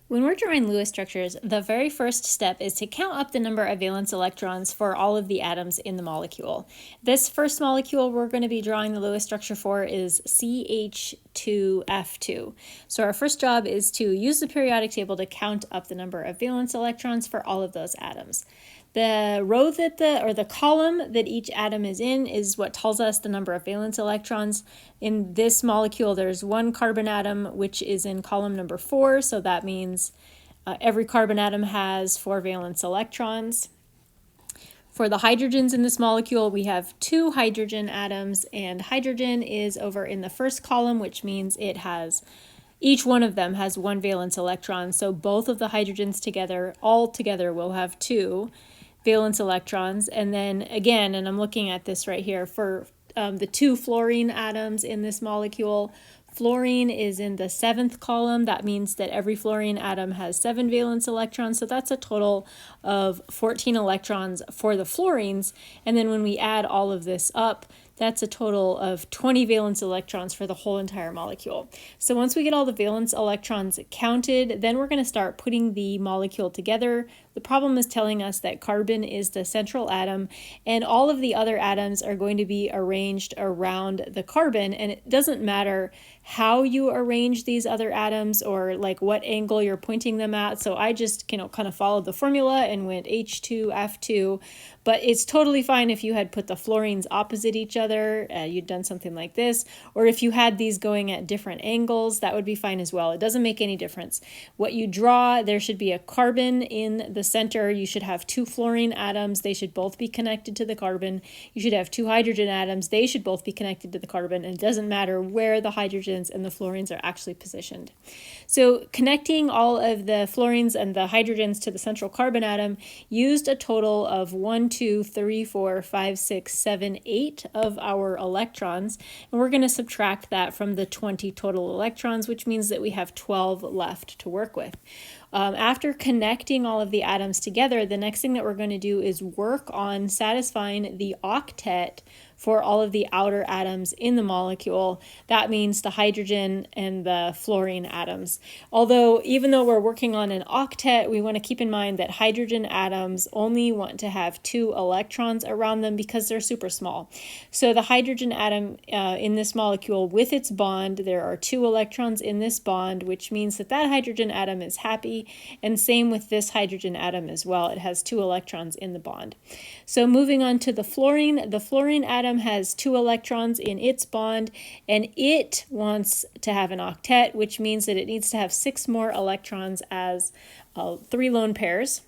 When we're drawing Lewis structures, the very first step is to count up the number of valence electrons for all of the atoms in the molecule. This first molecule we're going to be drawing the Lewis structure for is CH2F2. So our first job is to use the periodic table to count up the number of valence electrons for all of those atoms. The row the column that each atom is in is what tells us the number of valence electrons. In this molecule, there's one carbon atom, which is in column number 4, so that means every carbon atom has 4 valence electrons. For the hydrogens in this molecule, we have 2 hydrogen atoms, and hydrogen is over in the first column, which means each one of them has 1 valence electron, so both of the hydrogens all together will have 2 valence electrons. And then again, and I'm looking at this right here, for the 2 fluorine atoms in this molecule, fluorine is in the 7th column. That means that every fluorine atom has 7 valence electrons, so that's a total of 14 electrons for the fluorines. And then when we add all of this up, that's a total of 20 valence electrons for the whole entire molecule. So once we get all the valence electrons counted, then we're going to start putting the molecule together. The problem is telling us that carbon is the central atom, and all of the other atoms are going to be arranged around the carbon, and it doesn't matter how you arrange these other atoms or like what angle you're pointing them at. So I just kind of followed the formula and went H2F2, but it's totally fine if you had put the fluorines opposite each other, you'd done something like this, or if you had these going at different angles, that would be fine as well. It doesn't make any difference. What you draw, there should be a carbon in the center. You should have 2 fluorine atoms. They should both be connected to the carbon. You should have 2 hydrogen atoms. They should both be connected to the carbon. And it doesn't matter where the hydrogens and the fluorines are actually positioned. So connecting all of the fluorines and the hydrogens to the central carbon atom used a total of 1, 2, 3, 4, 5, 6, 7, 8 of our electrons. And we're going to subtract that from the 20 total electrons, which means that we have 12 left to work with. After connecting all of the atoms together, the next thing that we're going to do is work on satisfying the octet for all of the outer atoms in the molecule. That means the hydrogen and the fluorine atoms. Although, even though we're working on an octet, we want to keep in mind that hydrogen atoms only want to have 2 electrons around them because they're super small. So the hydrogen atom in this molecule with its bond, there are 2 electrons in this bond, which means that hydrogen atom is happy, and same with this hydrogen atom as well. It has 2 electrons in the bond. So moving on to the fluorine atom has 2 electrons in its bond, and it wants to have an octet, which means that it needs to have 6 more electrons as 3 lone pairs.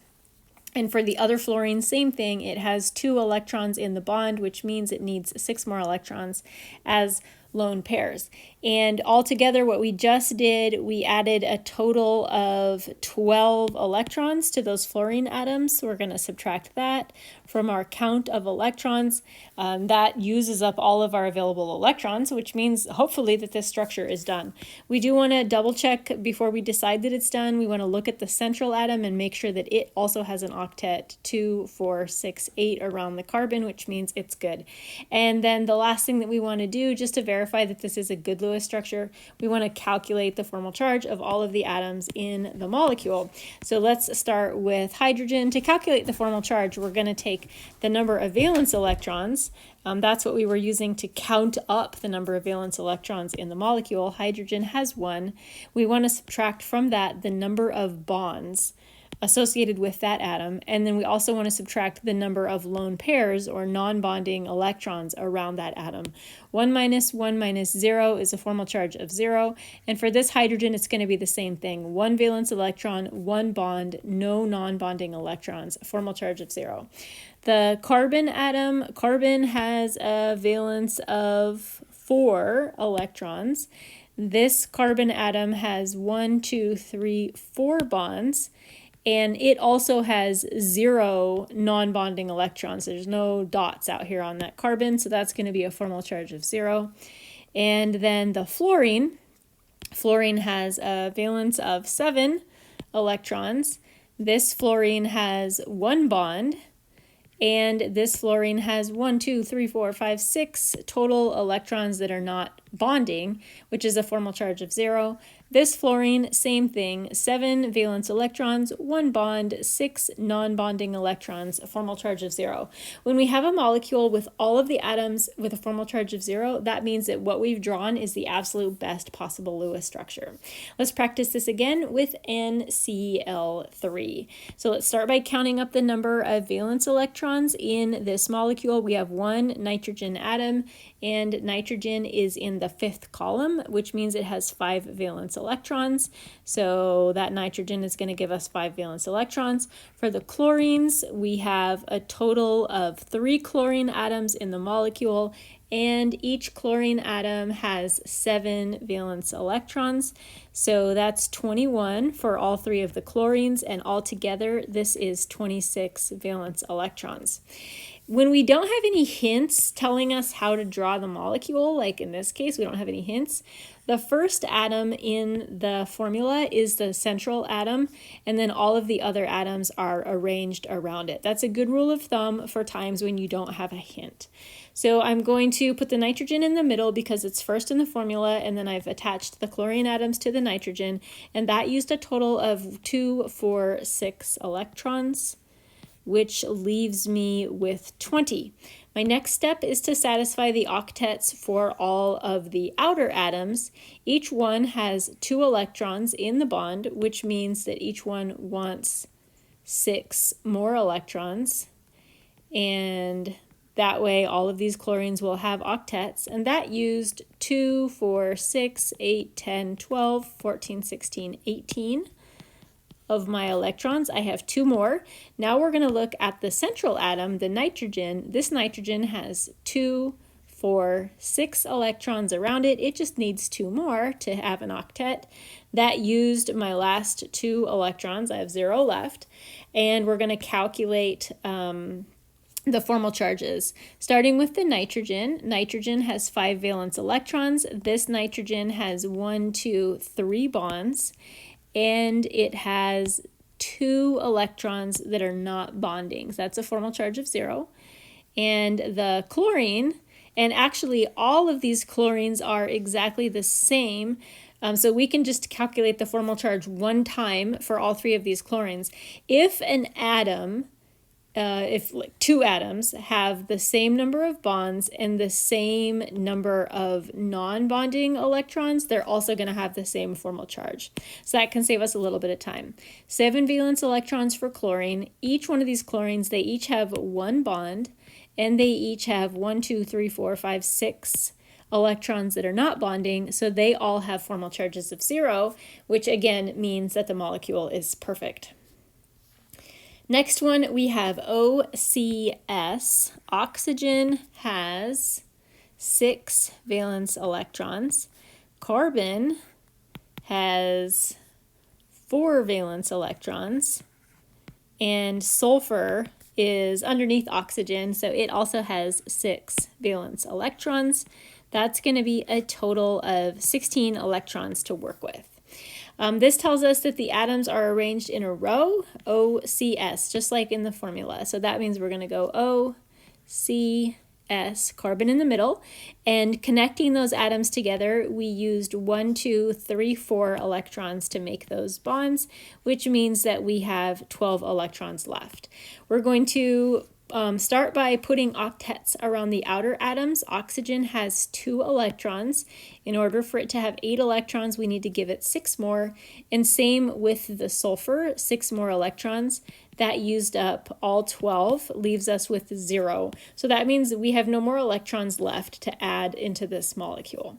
And for the other fluorine, same thing. It has 2 electrons in the bond, which means it needs 6 more electrons as lone pairs. And altogether, what we just did, we added a total of 12 electrons to those fluorine atoms. So we're going to subtract that from our count of electrons. That uses up all of our available electrons, which means hopefully that this structure is done. We do want to double check before we decide that it's done. We want to look at the central atom and make sure that it also has an octet 2, 4, 6, 8 around the carbon, which means it's good. And then the last thing that we want to do, just to verify that this is a good Lewis structure, we want to calculate the formal charge of all of the atoms in the molecule. So let's start with hydrogen. To calculate the formal charge, we're going to take the number of valence electrons. That's what we were using to count up the number of valence electrons in the molecule. Hydrogen has 1. We want to subtract from that the number of bonds associated with that atom, and then we also want to subtract the number of lone pairs or non-bonding electrons around that atom. 1 minus 1 minus 0 is a formal charge of 0, and for this hydrogen it's going to be the same thing. 1 valence electron, 1 bond, no non-bonding electrons, formal charge of 0. The carbon atom, carbon has a valence of 4 electrons. This carbon atom has 1, 2, 3, 4 bonds, and it also has 0 non-bonding electrons. There's no dots out here on that carbon, so that's going to be a formal charge of 0. And then the fluorine has a valence of 7 electrons. This fluorine has 1 bond, and this fluorine has 1, 2, 3, 4, 5, 6 total electrons that are not bonding, which is a formal charge of 0. This fluorine, same thing, 7 valence electrons, 1 bond, 6 non-bonding electrons, a formal charge of 0. When we have a molecule with all of the atoms with a formal charge of 0, that means that what we've drawn is the absolute best possible Lewis structure. Let's practice this again with NCl3. So let's start by counting up the number of valence electrons in this molecule. We have 1 nitrogen atom, and nitrogen is in the 5th column, which means it has 5 valence electrons. So that nitrogen is going to give us 5 valence electrons. For the chlorines, we have a total of 3 chlorine atoms in the molecule, and each chlorine atom has 7 valence electrons. So that's 21 for all 3 of the chlorines, and altogether this is 26 valence electrons. When we don't have any hints telling us how to draw the molecule, like in this case, we don't have any hints, the first atom in the formula is the central atom, and then all of the other atoms are arranged around it. That's a good rule of thumb for times when you don't have a hint. So I'm going to put the nitrogen in the middle because it's first in the formula, and then I've attached the chlorine atoms to the nitrogen, and that used a total of 2, 4, 6 electrons, which leaves me with 20. My next step is to satisfy the octets for all of the outer atoms. Each one has 2 electrons in the bond, which means that each one wants 6 more electrons. And that way all of these chlorines will have octets, and that used 2, 4, 6, 8, 10, 12, 14, 16, 18. Of my electrons. I have 2 more. Now we're going to look at the central atom, the nitrogen. This nitrogen has 2, 4, 6 electrons around it. It just needs 2 more to have an octet. That used my last 2 electrons. I have 0 left. And we're going to calculate the formal charges. Starting with the nitrogen. Nitrogen has 5 valence electrons. This nitrogen has 1, 2, 3 bonds. And it has 2 electrons that are not bonding. So that's a formal charge of 0. And the chlorine, and actually all of these chlorines are exactly the same. So we can just calculate the formal charge one time for all 3 of these chlorines. If an atom, if like 2 atoms have the same number of bonds and the same number of non-bonding electrons, they're also going to have the same formal charge. So that can save us a little bit of time. 7 valence electrons for chlorine. Each one of these chlorines, they each have 1 bond, and they each have 1, 2, 3, 4, 5, 6 electrons that are not bonding, so they all have formal charges of 0, which again means that the molecule is perfect. Next one, we have OCS. Oxygen has 6 valence electrons. Carbon has 4 valence electrons. And sulfur is underneath oxygen, so it also has 6 valence electrons. That's going to be a total of 16 electrons to work with. This tells us that the atoms are arranged in a row, OCS, just like in the formula. So that means we're going to go OCS, carbon in the middle, and connecting those atoms together, we used 1, 2, 3, 4 electrons to make those bonds, which means that we have 12 electrons left. We're going to start by putting octets around the outer atoms. Oxygen has 2 electrons. In order for it to have 8 electrons, we need to give it 6 more. And same with the sulfur, 6 more electrons. That used up all 12, leaves us with 0. So that means that we have no more electrons left to add into this molecule.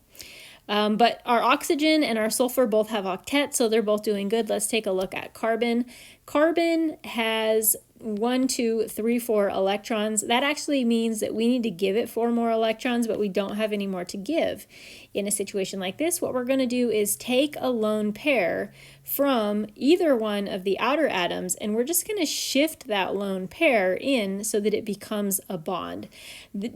But our oxygen and our sulfur both have octets, so they're both doing good. Let's take a look at carbon. Carbon has 1, 2, 3, 4 electrons. That actually means that we need to give it 4 more electrons, but we don't have any more to give. In a situation like this, what we're going to do is take a lone pair from either one of the outer atoms, and we're just going to shift that lone pair in so that it becomes a bond.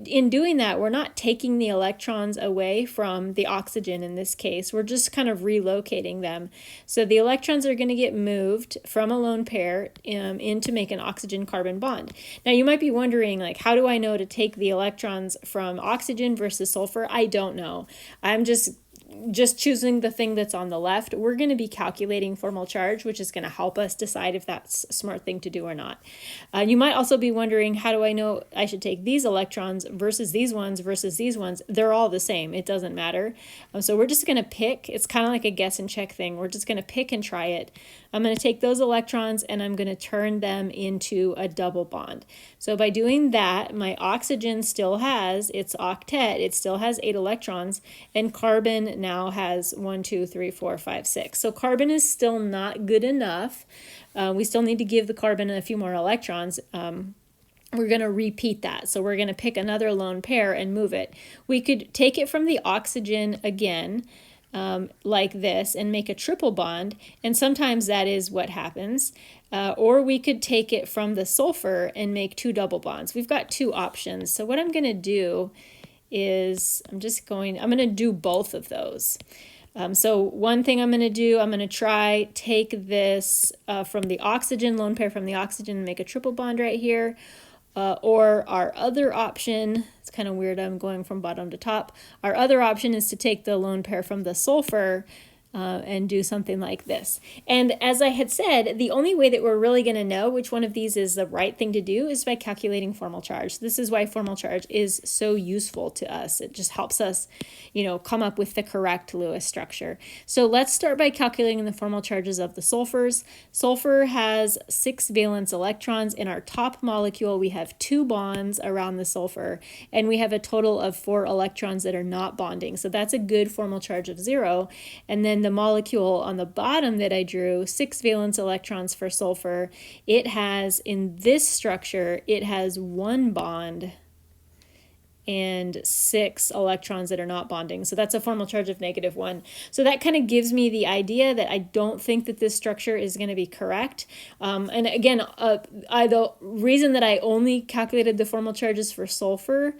In doing that, we're not taking the electrons away from the oxygen in this case. We're just kind of relocating them. So the electrons are going to get moved from a lone pair in to make an oxygen-carbon bond. Now you might be wondering, like, how do I know to take the electrons from oxygen versus sulfur? I don't know. I'm just just choosing the thing that's on the left, we're going to be calculating formal charge, which is going to help us decide if that's a smart thing to do or not. You might also be wondering, how do I know I should take these electrons versus these ones versus these ones? They're all the same. It doesn't matter. So we're just going to pick. It's kind of like a guess and check thing. We're just going to pick and try it. I'm going to take those electrons and I'm going to turn them into a double bond. So by doing that, my oxygen still has its octet. It still has 8 electrons, and carbon now has 1, 2, 3, 4, 5, 6. So carbon is still not good enough. We still need to give the carbon a few more electrons. We're going to repeat that. So we're going to pick another lone pair and move it. We could take it from the oxygen again, like this, and make a triple bond, and sometimes that is what happens. Or we could take it from the sulfur and make 2 double bonds. We've got 2 options. So what I'm going to do is I'm going to do both of those. So one thing I'm going to do, I'm going to take this from the oxygen, lone pair from the oxygen, and make a triple bond right here. Or our other option, it's kind of weird, I'm going from bottom to top. Our other option is to take the lone pair from the sulfur and do something like this. And as I had said, the only way that we're really going to know which one of these is the right thing to do is by calculating formal charge. This is why formal charge is so useful to us. It just helps us, come up with the correct Lewis structure. So let's start by calculating the formal charges of the sulfurs. Sulfur has 6 valence electrons. In our top molecule, we have 2 bonds around the sulfur, and we have a total of 4 electrons that are not bonding. So that's a good formal charge of 0. And then the molecule on the bottom that I drew, 6 valence electrons for sulfur, it has, in this structure, it has 1 bond and 6 electrons that are not bonding. So that's a formal charge of -1. So that kind of gives me the idea that I don't think that this structure is going to be correct. And again, the reason that I only calculated the formal charges for sulfur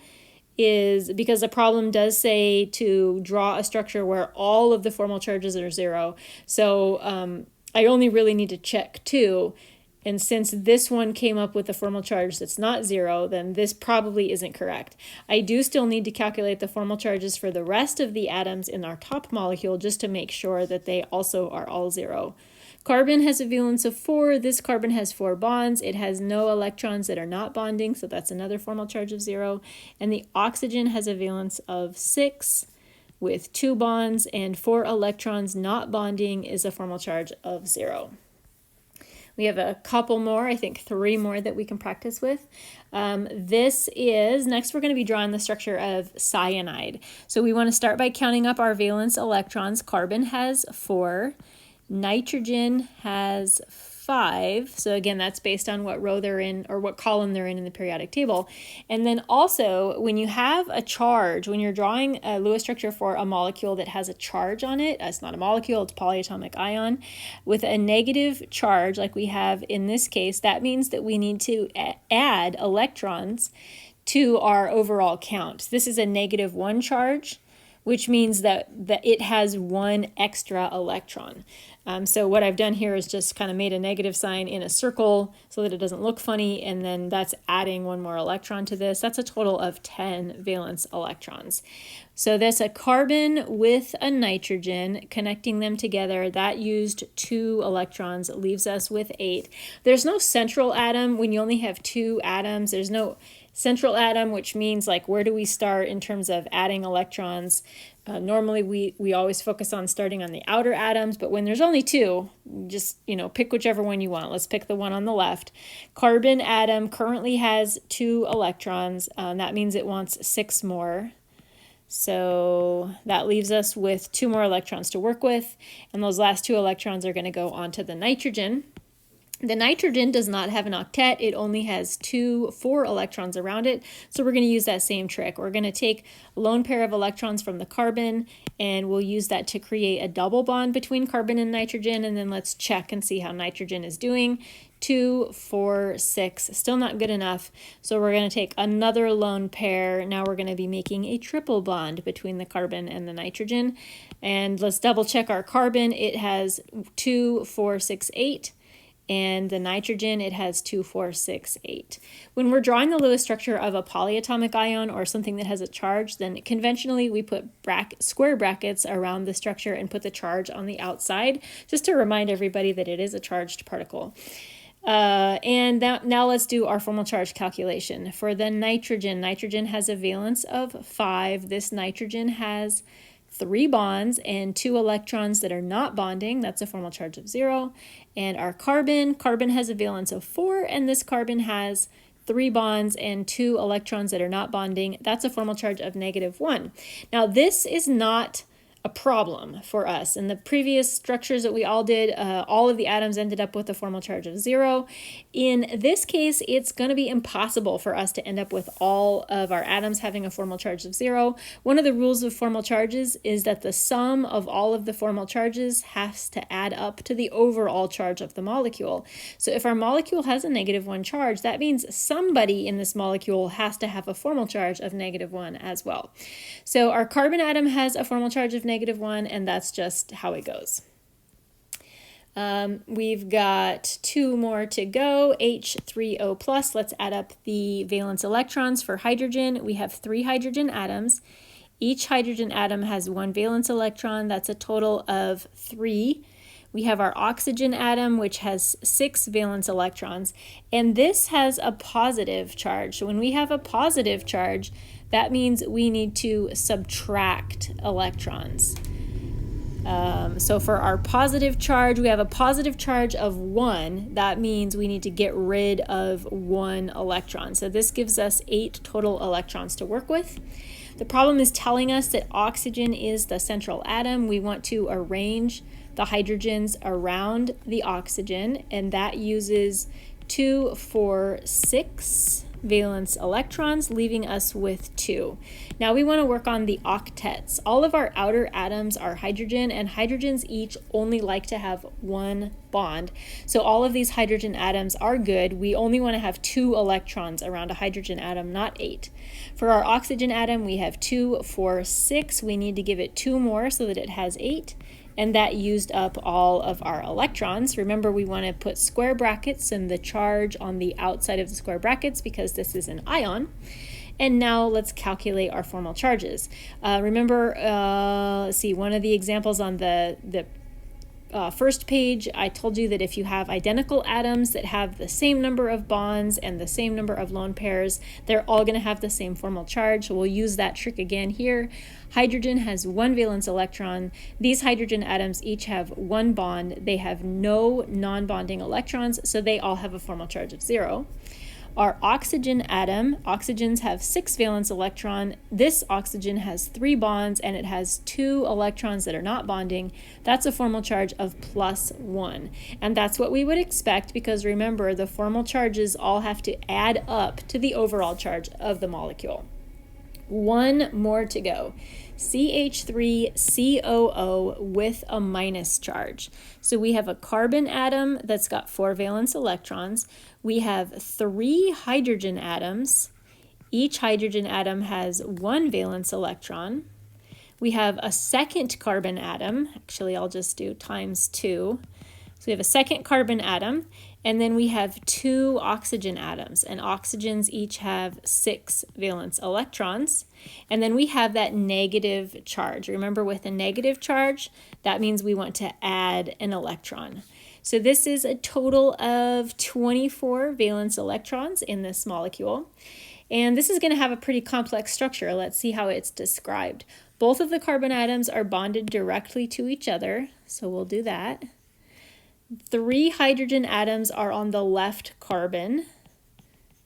is because the problem does say to draw a structure where all of the formal charges are 0. So I only really need to check 2. And since this one came up with a formal charge that's not 0, then this probably isn't correct. I do still need to calculate the formal charges for the rest of the atoms in our top molecule just to make sure that they also are all 0. Carbon has a valence of 4. This carbon has 4 bonds. It has no electrons that are not bonding, so that's another formal charge of 0. And the oxygen has a valence of 6 with 2 bonds, and 4 electrons not bonding is a formal charge of 0. We have a couple more, I think 3 more that we can practice with. Next we're going to be drawing the structure of cyanide. So we want to start by counting up our valence electrons. Carbon has 4. Nitrogen has 5. So again, that's based on what row they're in or what column they're in the periodic table. And then also, when you have a charge, when you're drawing a Lewis structure for a molecule that has a charge on it, it's not a molecule, it's polyatomic ion, with a negative charge like we have in this case, that means that we need to add electrons to our overall count. This is a -1 charge, which means that it has 1 extra electron. So what I've done here is just kind of made a negative sign in a circle so that it doesn't look funny, and then that's adding 1 more electron to this. That's a total of 10 valence electrons. So that's a carbon with a nitrogen, connecting them together. That used 2 electrons, leaves us with 8. There's no central atom. When you only have 2 atoms, there's no central atom, which means like where do we start in terms of adding electrons. Normally we always focus on starting on the outer atoms, but when there's only 2, just pick whichever one you want. Let's pick the one on the left. Carbon atom currently has 2 electrons. That means it wants 6 more. So that leaves us with 2 more electrons to work with, and those last 2 electrons are going to go onto the nitrogen. The nitrogen does not have an octet. It only has 4 electrons around it. So we're going to use that same trick. We're going to take a lone pair of electrons from the carbon, and we'll use that to create a double bond between carbon and nitrogen. And then let's check and see how nitrogen is doing. 2, 4, 6, still not good enough. So we're going to take another lone pair. Now we're going to be making a triple bond between the carbon and the nitrogen. And let's double check our carbon. It has 2, 4, 6, 8. and the nitrogen, it has 2, 4, 6, 8. When we're drawing the Lewis structure of a polyatomic ion or something that has a charge, then conventionally we put square brackets around the structure and put the charge on the outside, just to remind everybody that it is a charged particle. And now let's do our formal charge calculation. For the nitrogen has a valence of 5. This nitrogen has 3 bonds and 2 electrons that are not bonding. That's a formal charge of 0. And our carbon has a valence of 4, and this carbon has 3 bonds and 2 electrons that are not bonding. That's a formal charge of -1. Now this is not a problem for us. In the previous structures that we all did, all of the atoms ended up with a formal charge of 0. In this case, it's going to be impossible for us to end up with all of our atoms having a formal charge of 0. One of the rules of formal charges is that the sum of all of the formal charges has to add up to the overall charge of the molecule. So if our molecule has a -1 charge, that means somebody in this molecule has to have a formal charge of -1 as well. So our carbon atom has a formal charge of -1, and that's just how it goes. We've got 2 more to go, H3O+. Let's add up the valence electrons for hydrogen. We have 3 hydrogen atoms. Each hydrogen atom has 1 valence electron. That's a total of 3. We have our oxygen atom, which has 6 valence electrons, and this has a positive charge. So when we have a positive charge, that means we need to subtract electrons. So for our positive charge, we have a positive charge of 1. That means we need to get rid of 1 electron. So this gives us 8 total electrons to work with. The problem is telling us that oxygen is the central atom. We want to arrange the hydrogens around the oxygen, and that uses 2, 4, 6 valence electrons, leaving us with 2. Now we want to work on the octets. All of our outer atoms are hydrogen, and hydrogens each only like to have 1 bond. So all of these hydrogen atoms are good. We only want to have 2 electrons around a hydrogen atom, not 8. For our oxygen atom, we have 2, 4, 6. We need to give it 2 more so that it has 8. And that used up all of our electrons. Remember, we want to put square brackets and the charge on the outside of the square brackets because this is an ion. And now let's calculate our formal charges. Remember, let's see, one of the examples on the first page, I told you that if you have identical atoms that have the same number of bonds and the same number of lone pairs, they're all going to have the same formal charge. So we'll use that trick again here. Hydrogen has 1 valence electron. These hydrogen atoms each have 1 bond. They have no non-bonding electrons, so they all have a formal charge of 0. Our oxygen atom, oxygens have 6 valence electron. This oxygen has 3 bonds and it has 2 electrons that are not bonding. That's a formal charge of +1. And that's what we would expect because remember, the formal charges all have to add up to the overall charge of the molecule. 1 more to go. CH3COO with a minus charge. So we have a carbon atom that's got 4 valence electrons. We have 3 hydrogen atoms. Each hydrogen atom has 1 valence electron. We have a second carbon atom. Actually, I'll just do ×2. So we have a second carbon atom, and then we have 2 oxygen atoms, and oxygens each have 6 valence electrons. And then we have that negative charge. Remember, with a negative charge, that means we want to add an electron. So this is a total of 24 valence electrons in this molecule. And this is going to have a pretty complex structure. Let's see how it's described. Both of the carbon atoms are bonded directly to each other, so we'll do that. 3 hydrogen atoms are on the left carbon,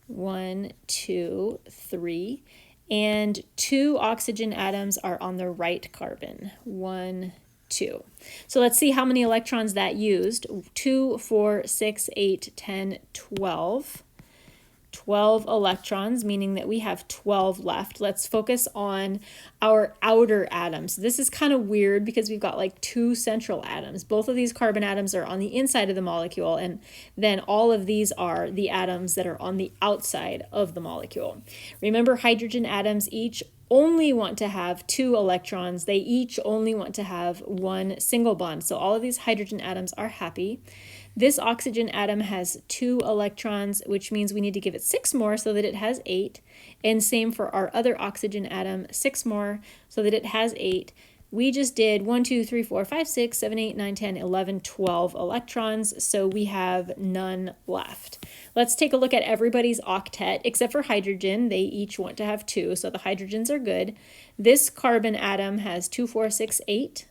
1, 2, 3, and 2 oxygen atoms are on the right carbon, 1, 2. So let's see how many electrons that used. 2, 4, 6, 8, 10, 12. 12 electrons, meaning that we have 12 left. Let's focus on our outer atoms. This is kind of weird because we've got like 2 central atoms. Both of these carbon atoms are on the inside of the molecule, and then all of these are the atoms that are on the outside of the molecule. Remember, hydrogen atoms each only want to have 2 electrons. They each only want to have 1 single bond. So all of these hydrogen atoms are happy. This oxygen atom has 2 electrons, which means we need to give it 6 more so that it has 8. And same for our other oxygen atom, 6 more so that it has 8. We just did 1, 2, 3, 4, 5, 6, 7, 8, 9, 10, 11, 12 electrons, so we have none left. Let's take a look at everybody's octet, except for hydrogen. They each want to have 2, so the hydrogens are good. This carbon atom has 2, 4, 6, 8.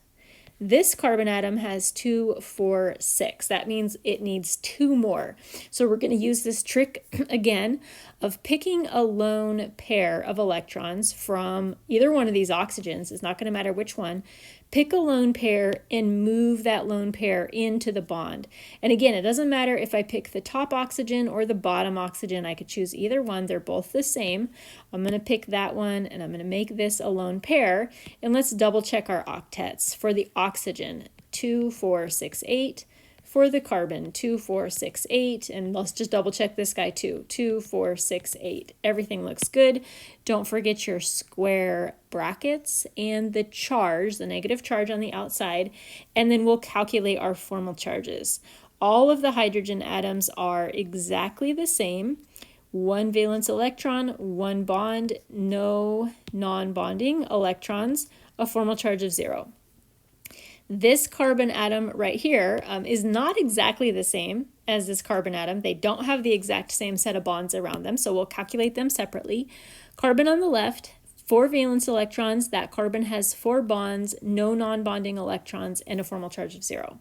This carbon atom has 2, 4, 6. That means it needs 2 more. So we're going to use this trick again of picking a lone pair of electrons from either one of these oxygens. It's not going to matter which one. Pick a lone pair and move that lone pair into the bond. And again, it doesn't matter if I pick the top oxygen or the bottom oxygen. I could choose either one. They're both the same. I'm going to pick that one and I'm going to make this a lone pair. And let's double check our octets. For the oxygen, 2, 4, 6, 8. For the carbon, 2, 4, 6, 8, and let's just double check this guy too, 2, 4, 6, 8. Everything looks good. Don't forget your square brackets and the charge, the negative charge on the outside, and then we'll calculate our formal charges. All of the hydrogen atoms are exactly the same. 1 valence electron, 1 bond, no non-bonding electrons, a formal charge of 0. This carbon atom right here is not exactly the same as this carbon atom. They don't have the exact same set of bonds around them, so we'll calculate them separately. Carbon on the left, 4 valence electrons. That carbon has 4 bonds, no non-bonding electrons, and a formal charge of 0.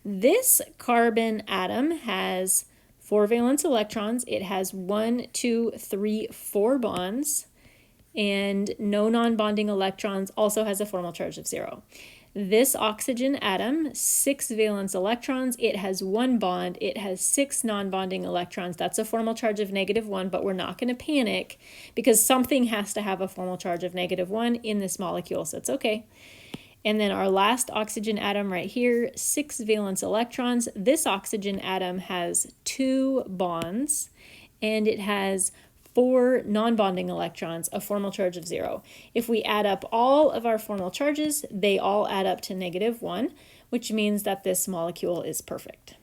This carbon atom has 4 valence electrons. It has 1, 2, 3, 4 bonds, and no non-bonding electrons, also has a formal charge of 0. This oxygen atom, 6 valence electrons, it has 1 bond, it has 6 non-bonding electrons. That's a formal charge of -1, but we're not going to panic because something has to have a formal charge of -1 in this molecule, so it's okay. And then our last oxygen atom right here, 6 valence electrons. This oxygen atom has 2 bonds, and it has 4 non-bonding electrons, a formal charge of 0. If we add up all of our formal charges, they all add up to -1, which means that this molecule is perfect.